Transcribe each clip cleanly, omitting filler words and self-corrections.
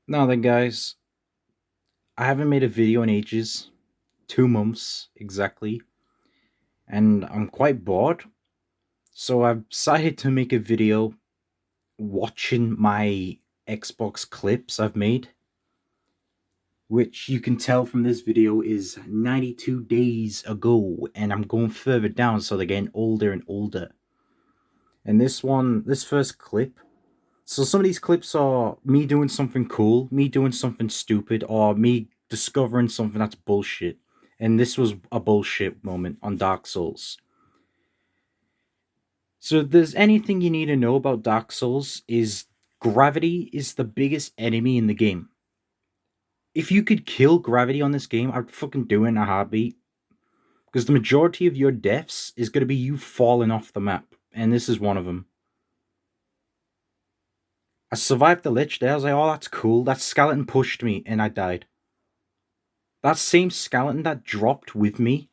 Now then, guys, I haven't made a video in ages, 2 months exactly, and I'm quite bored. So I've decided to make a video watching my Xbox clips I've made, which you can tell from this video is 92 days ago, and I'm going further down, so they're getting older and older. And this first clip, so some of these clips are me doing something cool, me doing something stupid, or me discovering something that's bullshit. And this was a bullshit moment on Dark Souls. So if there's anything you need to know about Dark Souls is gravity is the biggest enemy in the game. If you could kill gravity on this game, I'd fucking do it in a heartbeat. Because the majority of your deaths is going to be you falling off the map. And this is one of them. I survived the lich there. I was like, oh, that's cool. That skeleton pushed me and I died. That same skeleton that dropped with me,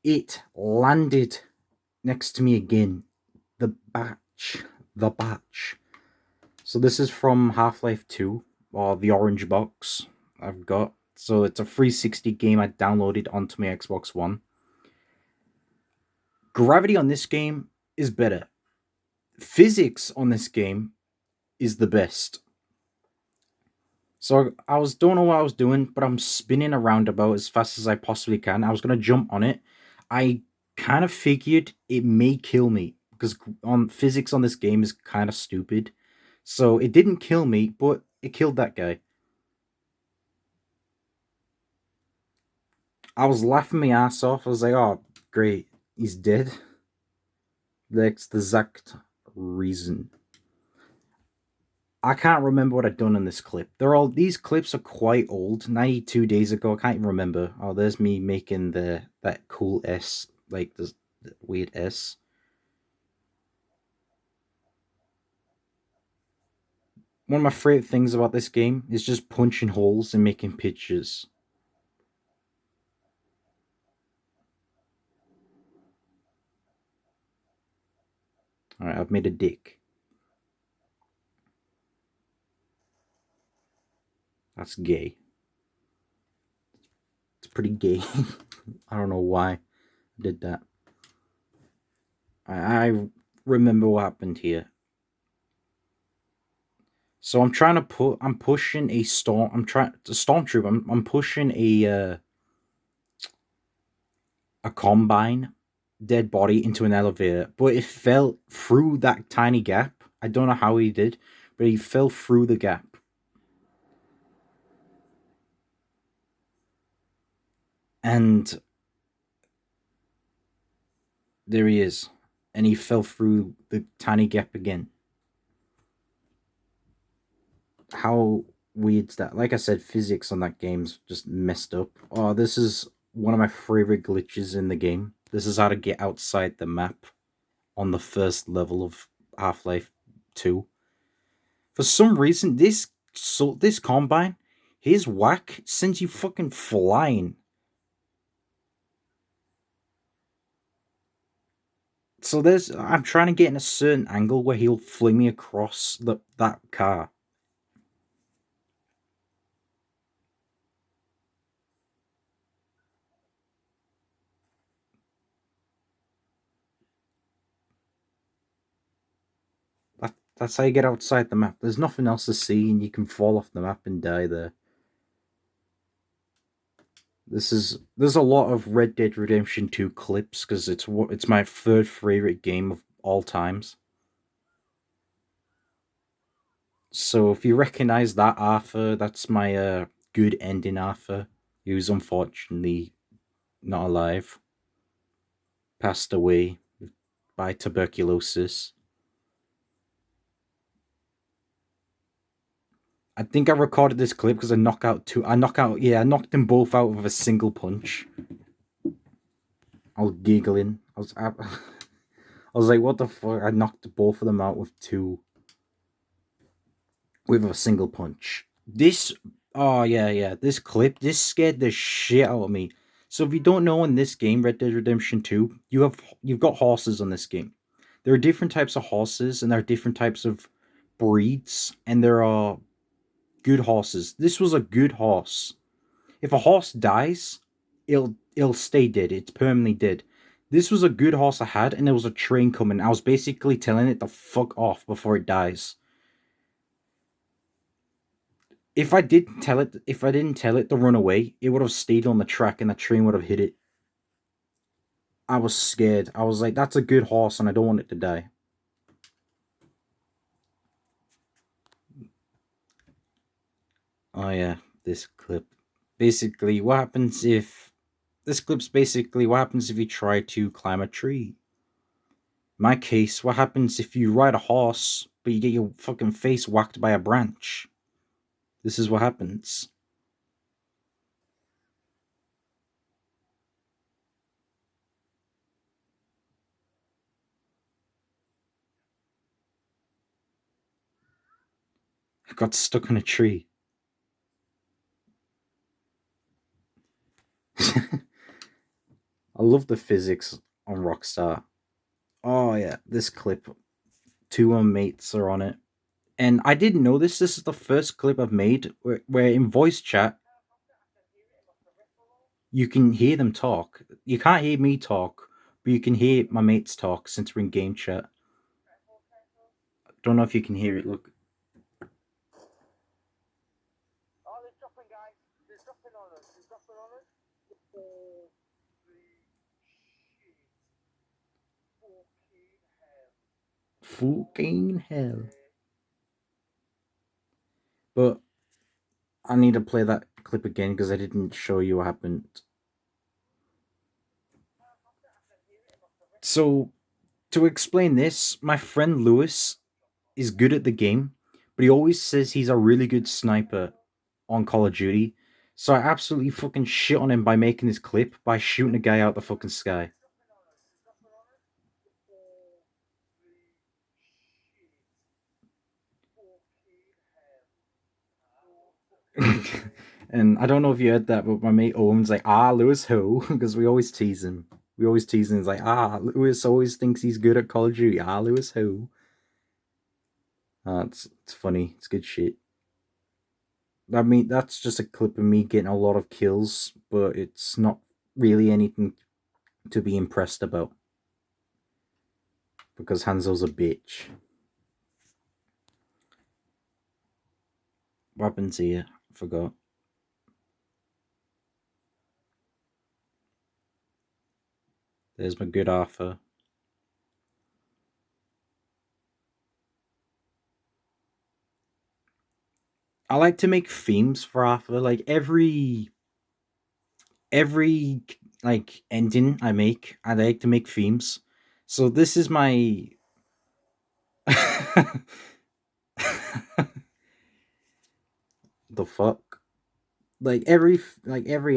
it landed next to me again. The batch. The batch. So this is from Half-Life 2, or the orange box I've got. So it's a 360 game I downloaded onto my Xbox One. Gravity on this game is better. Physics on this game is the best. So don't know what I was doing, but I'm spinning a roundabout as fast as I possibly can. I was gonna jump on it. I kind of figured it may kill me because on physics on this game is kind of stupid. So it didn't kill me, but it killed that guy. I was laughing my ass off. I was like, "Oh, great, he's dead." That's the exact reason. I can't remember what I'd done in this clip. These clips are quite old, 92 days ago. I can't even remember. Oh, there's me making that cool S, like the weird S. One of my favorite things about this game is just punching holes and making pictures. All right, I've made a dick. That's gay. It's pretty gay. I don't know why I did that. I remember what happened here. So I'm pushing a stormtrooper. I'm pushing a combine dead body into an elevator, but it fell through that tiny gap. I don't know how he did, but he fell through the gap. And there he is. And he fell through the tiny gap again. How weird's that? Like I said, physics on that game's just messed up. Oh, this is one of my favorite glitches in the game. This is how to get outside the map on the first level of Half-Life 2. For some reason, this combine, his whack sends you fucking flying. So I'm trying to get in a certain angle where he'll fling me across that car. That's how you get outside the map. There's nothing else to see, and you can fall off the map and die there. There's a lot of Red Dead Redemption 2 clips because it's my third favorite game of all times. So if you recognize that Arthur, that's my good ending Arthur, who's unfortunately not alive, passed away by tuberculosis. I think I recorded this clip because I knocked them both out with a single punch. I was giggling. I was like, what the fuck? I knocked both of them out with a single punch. Oh yeah, this scared the shit out of me. So if you don't know, in this game, Red Dead Redemption 2, you've got horses on this game. There are different types of horses, and there are different types of breeds and there are good horses. This was a good horse. If a horse dies, it'll stay dead. It's permanently dead. This was a good horse I had, and there was a train coming. I was basically telling it to fuck off before it dies. If I didn't tell it to run away, it would have stayed on the track, and the train would have hit it. I was scared. I was like, "That's a good horse, and I don't want it to die." Oh yeah, this clip. Basically, what happens if this clip's basically what happens if you try to climb a tree. In my case, what happens if you ride a horse but you get your fucking face whacked by a branch? This is what happens. I got stuck in a tree. I love the physics on Rockstar. Oh yeah, this clip. Two of my mates are on it. And I didn't know this. This is the first clip I've made where in voice chat you can hear them talk. You can't hear me talk, but you can hear my mates talk since we're in game chat. Don't know if you can hear it. Look. Fucking hell. But I need to play that clip again because I didn't show you what happened. So, to explain this, my friend Lewis is good at the game, but he always says he's a really good sniper on Call of Duty. So I absolutely fucking shit on him by making this clip by shooting a guy out the fucking sky. And I don't know if you heard that, but my mate Owen's like, Lewis who? Because we always tease him. We always tease him. He's like, Lewis always thinks he's good at Call of Duty. Lewis who? It's funny. It's good shit. I mean, that's just a clip of me getting a lot of kills, but it's not really anything to be impressed about. Because Hanzo's a bitch. What happens here? I forgot. There's my good Arthur. I like to make themes for Arthur. Like every like ending I make, I like to make themes. So this is my the fuck. Like every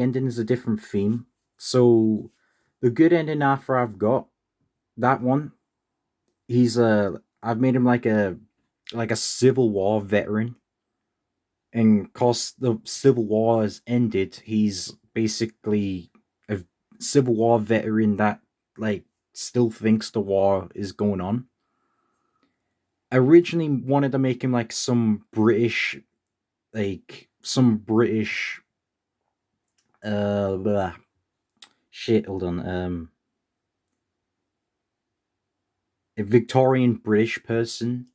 ending is a different theme. So the good ending Arthur I've got, that one, he's I've made him like a Civil War veteran. And cause the Civil War has ended, he's basically a Civil War veteran that like still thinks the war is going on. I originally wanted to make him like some British blah. Shit, hold on. A Victorian British person.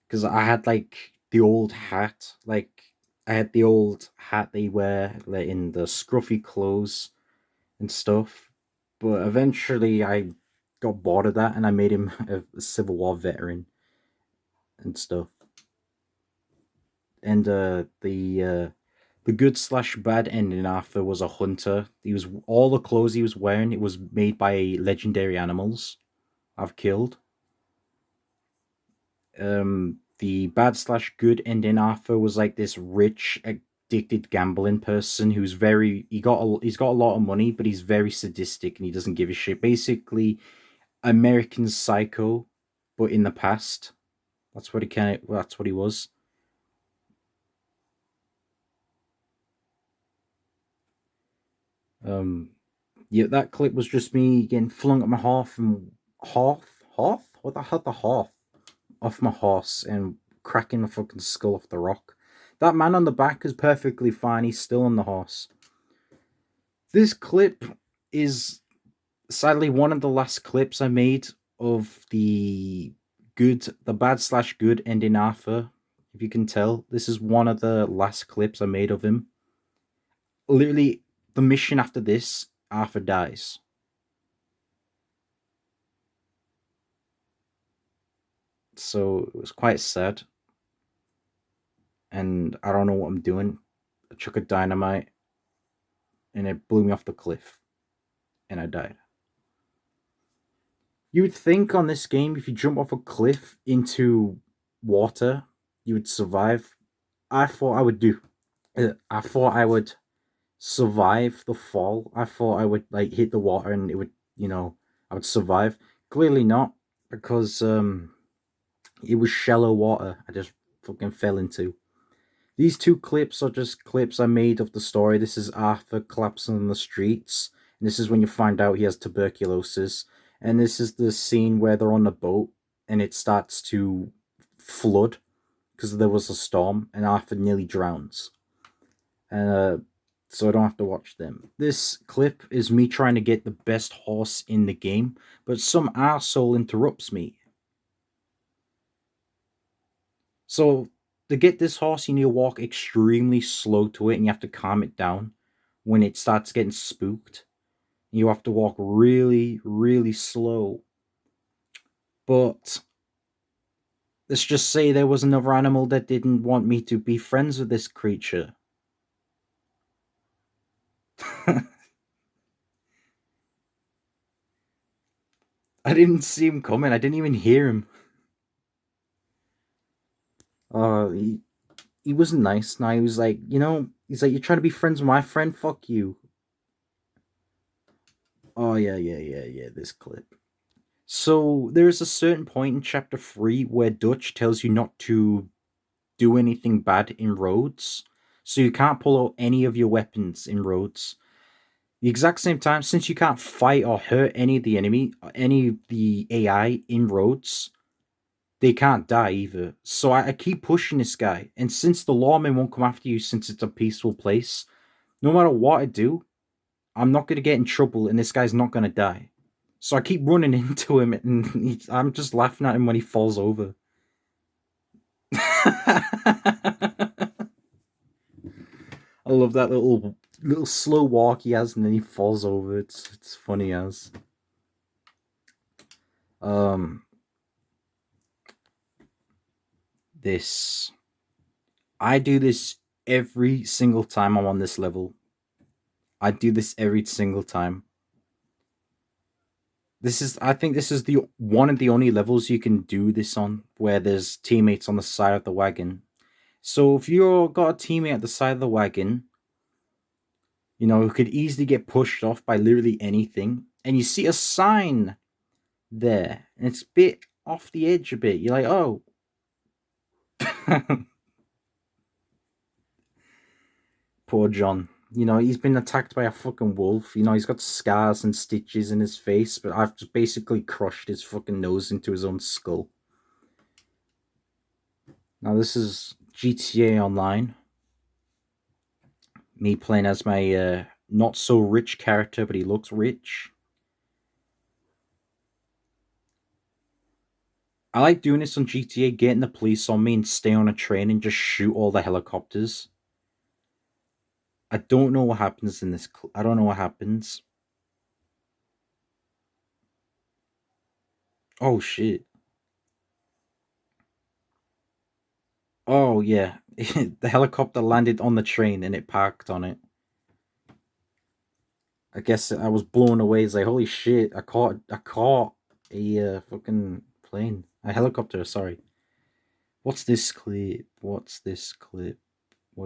Because I had like the old hat, I had the old hat they wear like, in the scruffy clothes and stuff. But eventually, I got bored of that, and I made him a Civil War veteran and stuff. And the good slash bad ending Arthur was a hunter. He was all the clothes he was wearing. It was made by legendary animals I've killed. The bad slash good ending Arthur was like this rich, addicted gambling person who's he's got a lot of money, but he's very sadistic and he doesn't give a shit. Basically, American Psycho, but in the past. That's what he was. Um, yeah, that clip was just me getting flung at my hearth and hearth, hearth. What the hell, the hearth off my horse and cracking the fucking skull off the rock. That man on the back is perfectly fine. He's still on the horse. This clip is sadly one of the last clips I made of the bad slash good ending Arthur. If you can tell, this is one of the last clips I made of him. Literally, the mission after this, Arthur dies. So it was quite sad. And I don't know what I'm doing. I chuck a dynamite and it blew me off the cliff. And I died. You would think on this game, if you jump off a cliff into water, you would survive. I thought I would do. I thought I would survive the fall. I thought I would like hit the water and it would, I would survive. Clearly not, because it was shallow water. I just fucking fell into. These two clips are just clips I made of the story. This is Arthur collapsing on the streets, and this is when you find out he has tuberculosis. And this is the scene where they're on the boat and it starts to flood because there was a storm, and Arthur nearly drowns. And so I don't have to watch them. This clip is me trying to get the best horse in the game, but some arsehole interrupts me. So to get this horse, you need to walk extremely slow to it, and you have to calm it down when it starts getting spooked. You have to walk really, really slow. But let's just say there was another animal that didn't want me to be friends with this creature. I didn't see him coming. I didn't even hear him. He wasn't nice. Now he was like, he's like, you're trying to be friends with my friend? Fuck you. Oh, yeah, this clip. So there's a certain point in chapter 3 where Dutch tells you not to do anything bad in Rhodes. So you can't pull out any of your weapons in Rhodes. The exact same time, since you can't fight or hurt any of the enemy, any of the AI in Rhodes, they can't die either. So I keep pushing this guy. And since the lawman won't come after you since it's a peaceful place, no matter what I do, I'm not going to get in trouble and this guy's not going to die. So I keep running into him and I'm just laughing at him when he falls over. I love that little slow walk he has and then he falls over. It's funny as. This. I do this every single time I'm on this level. I do this every single time. I think this is the one of the only levels you can do this on where there's teammates on the side of the wagon. So if you've got a teammate at the side of the wagon, who could easily get pushed off by literally anything, and you see a sign there, and it's a bit off the edge a bit, you're like, oh. Poor John. He's been attacked by a fucking wolf. He's got scars and stitches in his face, but I've just basically crushed his fucking nose into his own skull. Now, this is GTA Online. Me playing as my not so rich character, but he looks rich. I like doing this on GTA, getting the police on me and stay on a train and just shoot all the helicopters. I don't know what happens in this. I don't know what happens. Oh, shit. Oh, yeah. The helicopter landed on the train and it parked on it. I guess I was blown away. It's like, holy shit, I caught a fucking plane. A helicopter, sorry. What's this clip? What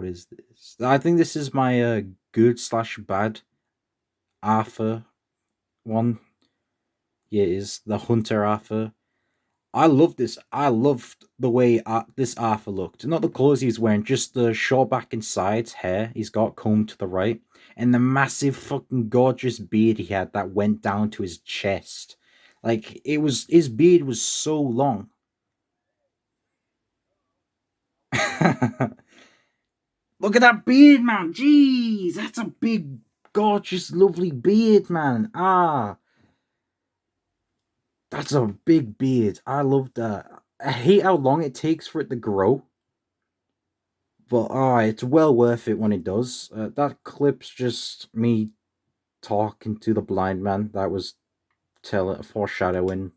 is this? I think this is my good slash bad Arthur one. Yeah, it is the Hunter Arthur. I love this. I loved the way this Arthur looked. Not the clothes he's wearing, just the short back and sides hair he's got combed to the right, and the massive fucking gorgeous beard he had that went down to his chest. Like his beard was so long. Look at that beard, man. Jeez, that's a big, gorgeous, lovely beard, man. Ah, that's a big beard. I love that. I hate how long it takes for it to grow. But it's well worth it when it does. That clip's just me talking to the blind man. That was foreshadowing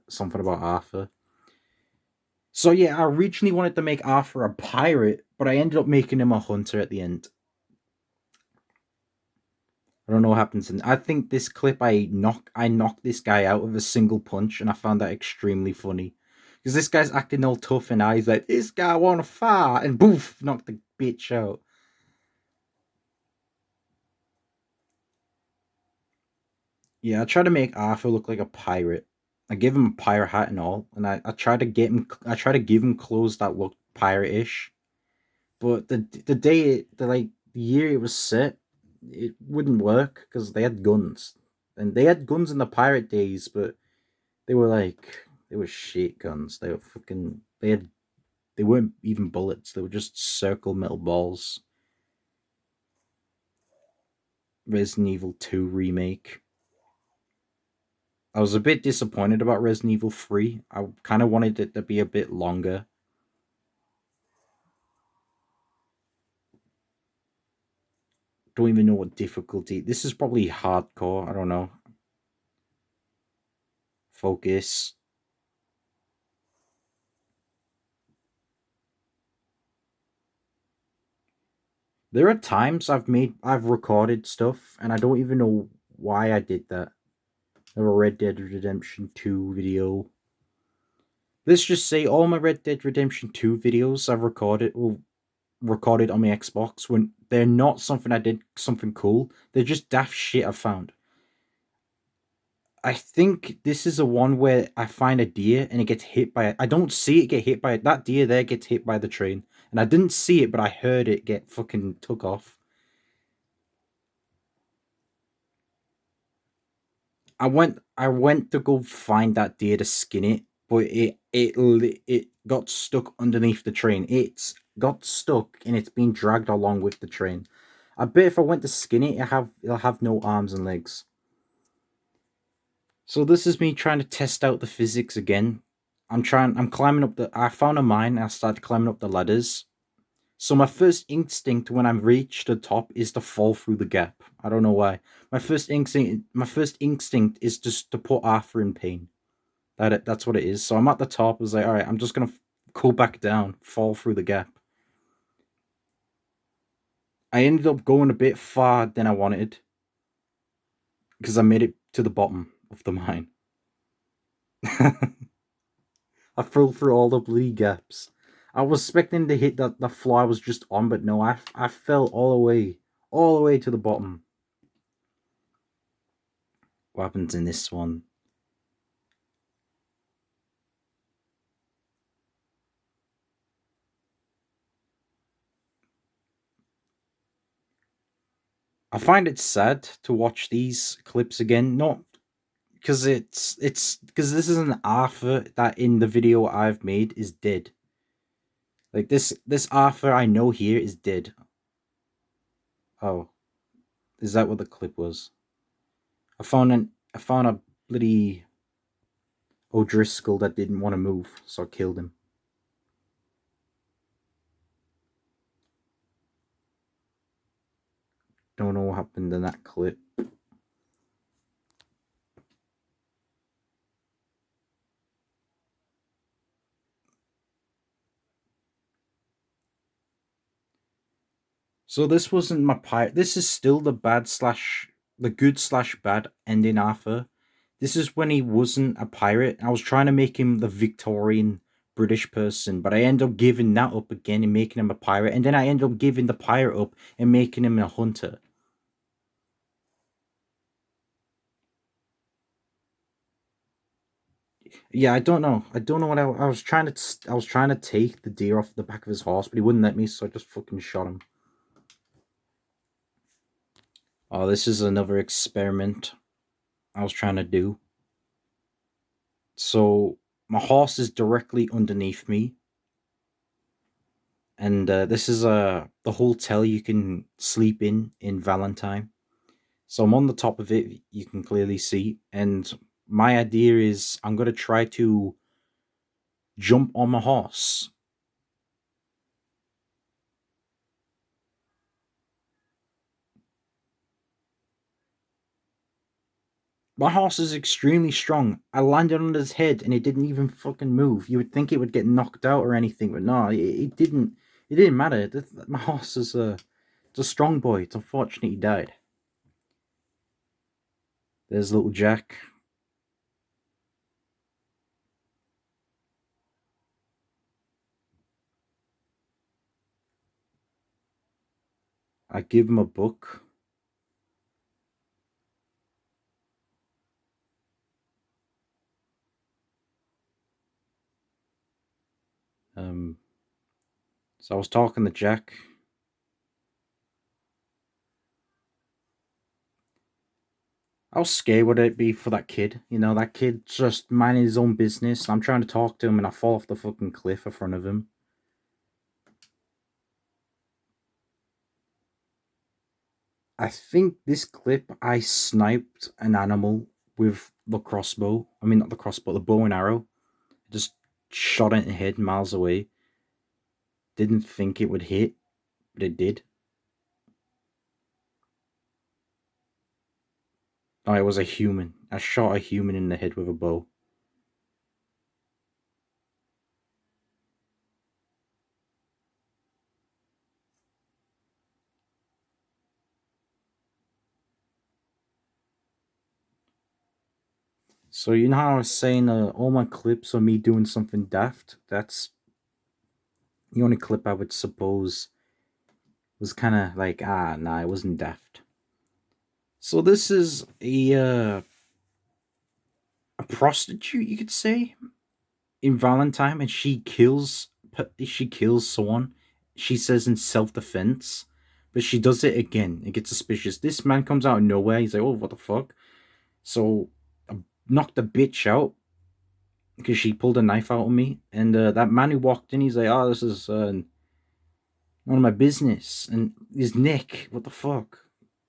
something about Arthur. So yeah, I originally wanted to make Arthur a pirate, but I ended up making him a hunter at the end. I don't know what happens. I think this clip I knocked this guy out with a single punch, and I found that extremely funny because this guy's acting all tough, and he's like, "This guy want to fart," and boof, knocked the bitch out. Yeah, I try to make Arthur look like a pirate. I give him a pirate hat and all, and I try to get him. I try to give him clothes that look pirate-ish. But the day the year it was set, it wouldn't work because they had guns, and they had guns in the pirate days, but they were shit guns. They were fucking they weren't even bullets. They were just circle metal balls. Resident Evil 2 remake. I was a bit disappointed about Resident Evil 3. I kind of wanted it to be a bit longer. Don't even know what difficulty. This is probably hardcore. I don't know. Focus. There are times I've recorded stuff and I don't even know why I did that. A Red Dead Redemption 2 video. Let's just say all my Red Dead Redemption 2 videos I've recorded on my Xbox when they're not something I did something cool. They're just daft shit I found. I think this is a one where I find a deer and it gets hit by it. I don't see it get hit by it. That deer there gets hit by the train. And I didn't see it, but I heard it get fucking took off. I went to go find that deer to skin it, but it got stuck underneath the train. It's got stuck and it's being dragged along with the train. I bet if I went to skin it, it'll have no arms and legs. So this is me trying to test out the physics again. I'm climbing up I found a mine and I started climbing up the ladders. So my first instinct when I reach the top is to fall through the gap. I don't know why. My first instinct is just to put Arthur in pain. That's what it is. So I'm at the top. I was like, all right, I'm just gonna go back down, fall through the gap. I ended up going a bit far than I wanted because I made it to the bottom of the mine. I fell through all the bloody gaps. I was expecting to hit that the floor I was just on, but no, I fell all the way to the bottom. What happens in this one? I find it sad to watch these clips again, not because it's because this is an Arthur that in the video I've made is dead. Like this Arthur I know here is dead. Oh, is that what the clip was? I found a bloody O'Driscoll that didn't want to move, so I killed him. Don't know what happened in that clip. So this wasn't my pirate. This is still the good slash bad ending Arthur. This is when he wasn't a pirate. I was trying to make him the Victorian British person, but I end up giving that up again and making him a pirate, and then I end up giving the pirate up and making him a hunter. Yeah, I don't know. I don't know what I was trying to. I was trying to take the deer off the back of his horse, but he wouldn't let me, so I just fucking shot him. Oh, this is another experiment I was trying to do. So my horse is directly underneath me, And this is the hotel you can sleep in Valentine. So I'm on the top of it, you can clearly see. And my idea is I'm going to try to jump on my horse. My horse is extremely strong. I landed on his head and it didn't even fucking move. You would think it would get knocked out or anything, but no, it didn't. It didn't matter. My horse is it's a strong boy. It's unfortunate he died. There's little Jack. I give him a book. Um, so I was talking to Jack. How scary would it be for that kid? You know, that kid just minding his own business. I'm trying to talk to him and I fall off the fucking cliff in front of him. I think this clip I sniped an animal with the crossbow. I mean, not the crossbow, the bow and arrow. Just shot it in the head miles away. Didn't think it would hit, but it did. Oh, it was a human. I shot a human in the head with a bow. So you know how I was saying all my clips are me doing something daft? That's the only clip I would suppose was kind of like, nah, it wasn't daft. So this is a prostitute, you could say, in Valentine, and she kills someone. She says in self defense, but she does it again. It gets suspicious. This man comes out of nowhere. He's like, "Oh, what the fuck?" So I knocked the bitch out because she pulled a knife out on me, and that man who walked in, he's like, "Oh, this is none of my business." And his neck, what the fuck?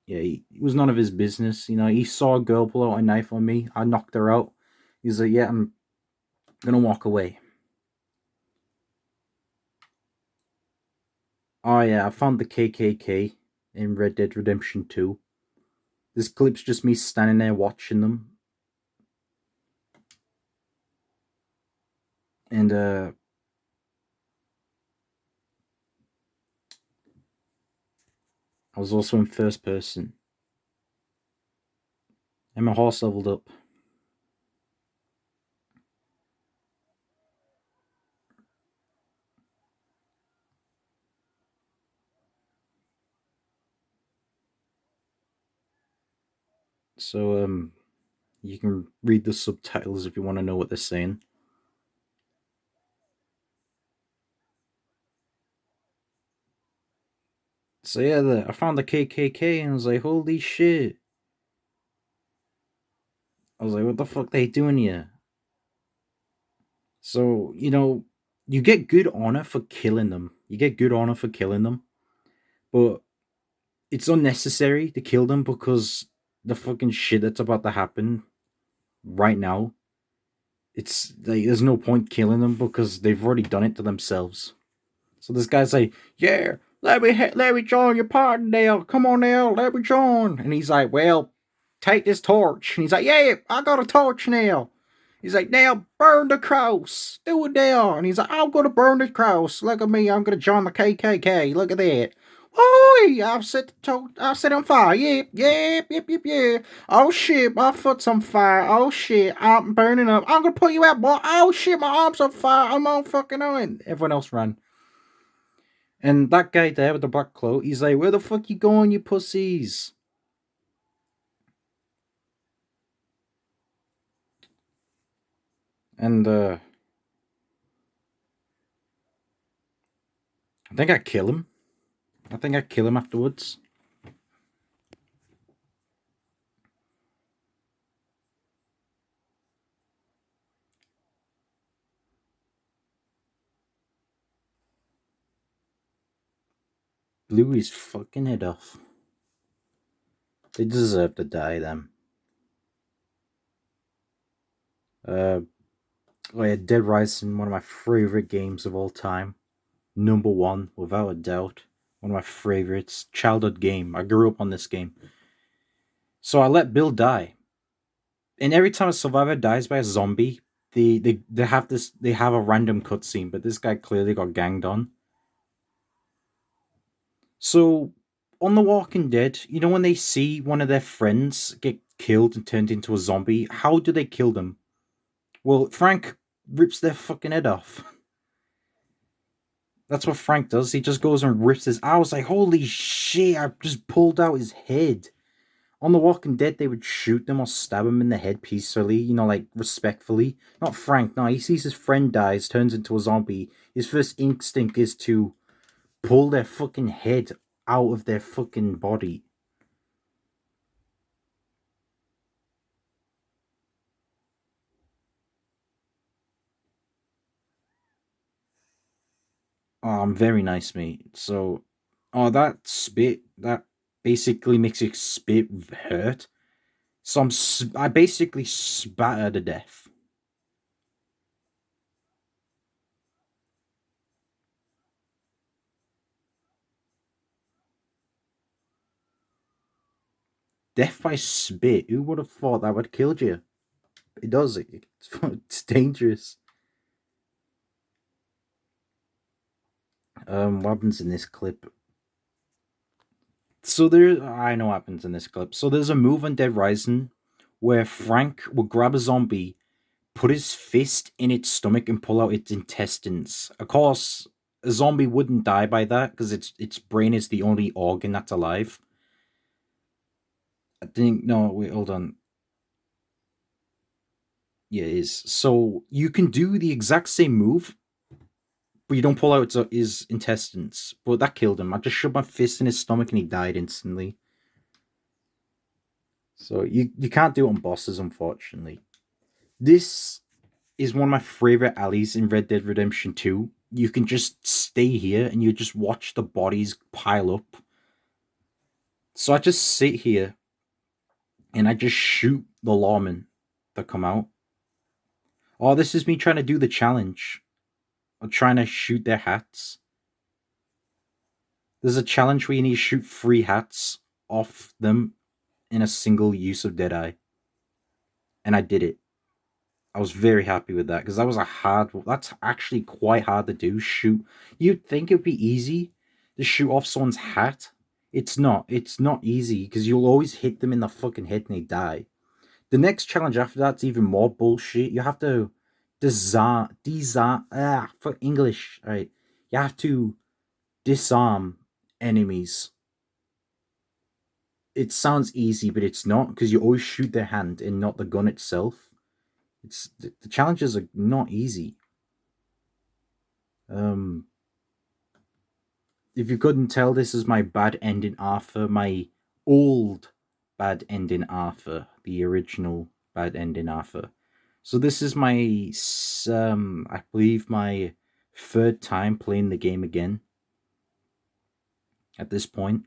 Yeah, it was none of his business. You know, he saw a girl pull out a knife on me. I knocked her out. He's like, "Yeah, I'm gonna walk away." Oh yeah, I found the KKK in Red Dead Redemption 2. This clip's just me standing there watching them. And I was also in first person. And my horse leveled up. So you can read the subtitles if you want to know what they're saying. So yeah, I found the KKK and I was like, holy shit. I was like, what the fuck they doing here? So, you know, you get good honor for killing them. You get good honor for killing them. But it's unnecessary to kill them because the fucking shit that's about to happen right now, it's like there's no point killing them because they've already done it to themselves. So this guy's like, "Yeah, let me join your party now. Come on now, let me join." And he's like, "Well, take this torch." And he's like, "Yeah, I got a torch now." He's like, "Now burn the cross. Do it now." And he's like, "I'm gonna burn the cross. Look at me. I'm gonna join the KKK. Look at that. Woo! I've set on fire. Yep, yep, yep, yep, yeah. Oh shit, my foot's on fire. Oh shit, I'm burning up. I'm gonna put you out, boy. Oh shit, my arm's on fire. I'm on fucking on." Everyone else ran. And that guy there with the black cloak, he's like, "Where the fuck you going, you pussies?" And I think I kill him. I think I kill him afterwards. blew his fucking head off. They deserve to die, them. Oh yeah, Dead Rising, one of my favorite games of all time. Number one, without a doubt. One of my favorites. Childhood game. I grew up on this game. So I let Bill die. And every time a survivor dies by a zombie, they have this they have a random cutscene, but this guy clearly got ganged on. So on The Walking Dead, you know when they see one of their friends get killed and turned into a zombie, how do they kill them? Well, Frank rips their fucking head off. That's what Frank does. He just goes and rips his. I was like, holy shit! I just pulled out his head. On The Walking Dead, they would shoot them or stab him in the head peacefully, like respectfully. Not Frank. No, he sees his friend dies, turns into a zombie. His first instinct is to pull their fucking head out of their fucking body. I'm very nice, mate. So, that spit, that basically makes your spit hurt. So I basically spat her to death. Death by spit. Who would have thought that would kill you? It does. It's dangerous. What happens in this clip? So I know what happens in this clip. So there's a move on Dead Rising where Frank will grab a zombie, put his fist in its stomach, and pull out its intestines. Of course, a zombie wouldn't die by that because its brain is the only organ that's alive. I think no, wait, hold on. Yeah, it is. So you can do the exact same move, but you don't pull out his intestines. But that killed him. I just shoved my fist in his stomach and he died instantly. So you can't do it on bosses, unfortunately. This is one of my favorite alleys in Red Dead Redemption 2. You can just stay here and you just watch the bodies pile up. So I just sit here and I just shoot the lawmen that come out. Oh, this is me trying to do the challenge. I'm trying to shoot their hats. There's a challenge where you need to shoot 3 hats off them in a single use of Deadeye. And I did it. I was very happy with that because that was that's actually quite hard to do. Shoot. You'd think it'd be easy to shoot off someone's hat. It's not. It's not easy because you'll always hit them in the fucking head and they die. The next challenge after that's even more bullshit. You have to for English, right? You have to disarm enemies. It sounds easy, but it's not because you always shoot their hand and not the gun itself. The challenges are not easy. Um, if you couldn't tell, this is my bad ending Arthur, my old bad ending Arthur, the original bad ending Arthur. So this is I believe my third time playing the game again. At this point,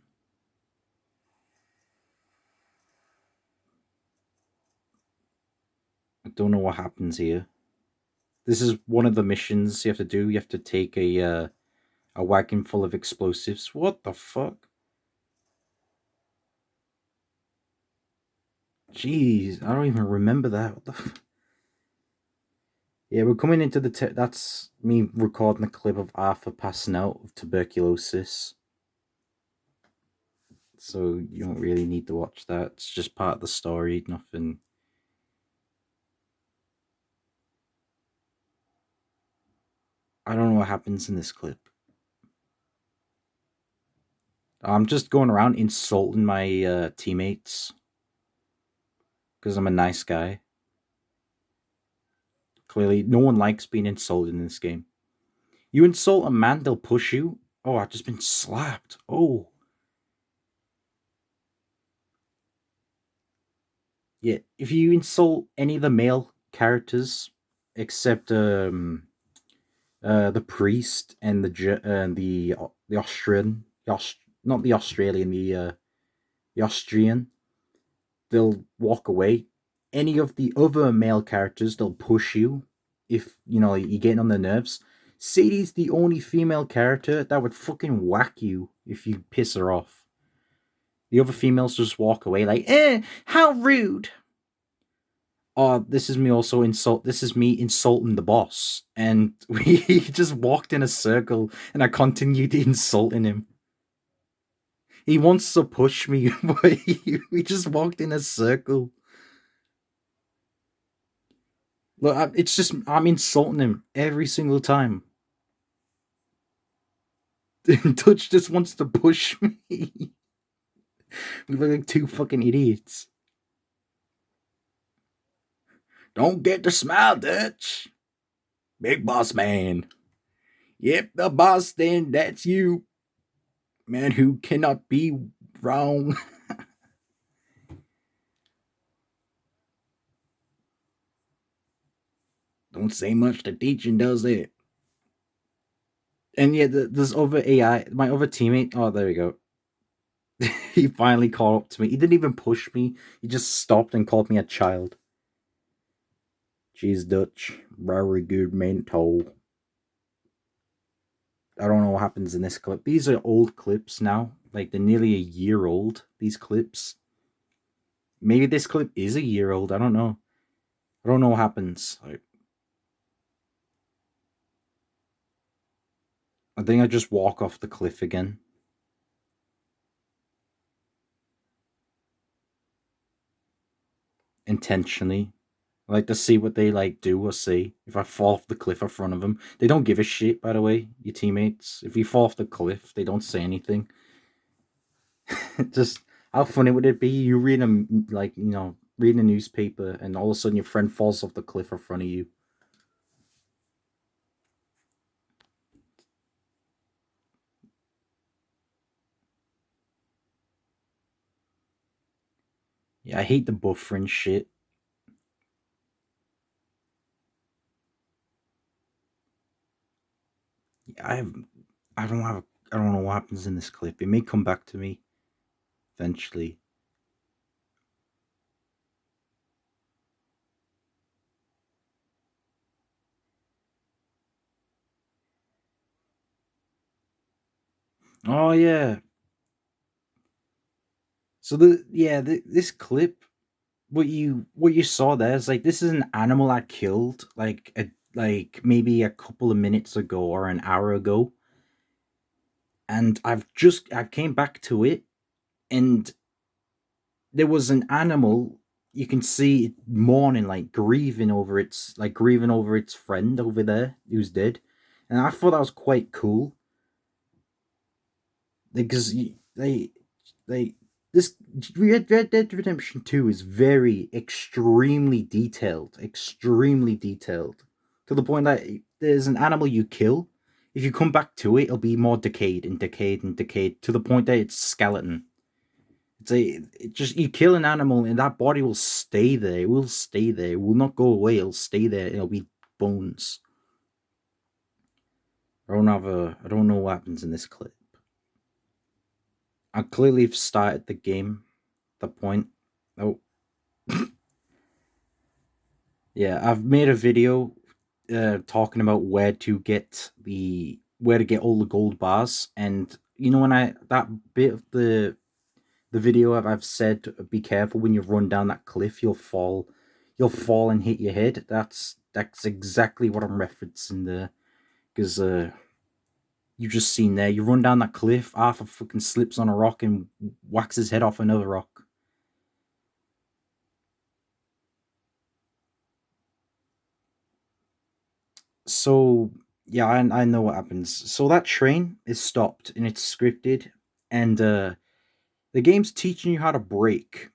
I don't know what happens here. This is one of the missions you have to do. You have to take a wagon full of explosives. What the fuck? Jeez, I don't even remember that. What the Yeah, we're coming into that's me recording a clip of Arthur passing out of tuberculosis. So you don't really need to watch that. It's just part of the story, nothing. I don't know what happens in this clip. I'm just going around insulting my teammates because I'm a nice guy. Clearly, no one likes being insulted in this game. You insult a man, they'll push you. Oh, I've just been slapped. Oh. Yeah, if you insult any of the male characters, except the priest and the Austrian, not the Australian, the Austrian, they'll walk away. Any of the other male characters, they'll push you if you're getting on their nerves. Sadie's the only female character that would fucking whack you if you piss her off. The other females just walk away like, how rude. Oh, this is me also insult. This is me insulting the boss, and we just walked in a circle, and I continued insulting him. He wants to push me, but we just walked in a circle. Look, it's just I'm insulting him every single time. Touch just wants to push me. We look like two fucking idiots. Don't get the smile, Dutch. Big boss man. Yep, the boss then, that's you. Man who cannot be wrong. Don't say much, the teaching does it. And yeah, there's other AI, my other teammate. Oh, there we go. He finally called up to me. He didn't even push me. He just stopped and called me a child. Jeez, Dutch. Very good mentor. I don't know what happens in this clip. These are old clips now. Like, they're nearly a year old, these clips. Maybe this clip is a year old. I don't know. I don't know what happens. I think I just walk off the cliff again. Intentionally. I like to see what they do or say. If I fall off the cliff in front of them, they don't give a shit. By the way, your teammates. If you fall off the cliff, they don't say anything. Just how funny would it be? You read reading a newspaper, and all of a sudden your friend falls off the cliff in front of you. Yeah, I hate the buffering shit. I don't know what happens in this clip. It may come back to me eventually. Oh yeah. So this clip, what you saw there is like, this is an animal I killed like maybe a couple of minutes ago or an hour ago, and I came back to it, and there was an animal. You can see it mourning, like grieving over its friend over there who's dead, and I thought that was quite cool because they this Red Dead Redemption 2 is very extremely detailed, to the point that there's an animal you kill. If you come back to it, it'll be more decayed and decayed and decayed to the point that it's skeleton. It just, you kill an animal and that body will stay there. It will stay there. It will not go away. It'll stay there. It'll be bones. I don't know what happens in this clip. I clearly have started the game at the point. Oh. Yeah, I've made a video talking about where to get all the gold bars, and when I that bit of the video I've said, be careful when you run down that cliff, you'll fall and hit your head. That's exactly what I'm referencing there, because you just seen there, you run down that cliff, Arthur fucking slips on a rock and whacks his head off another rock. So yeah, I know what happens. So that train is stopped and it's scripted, and the game's teaching you how to brake.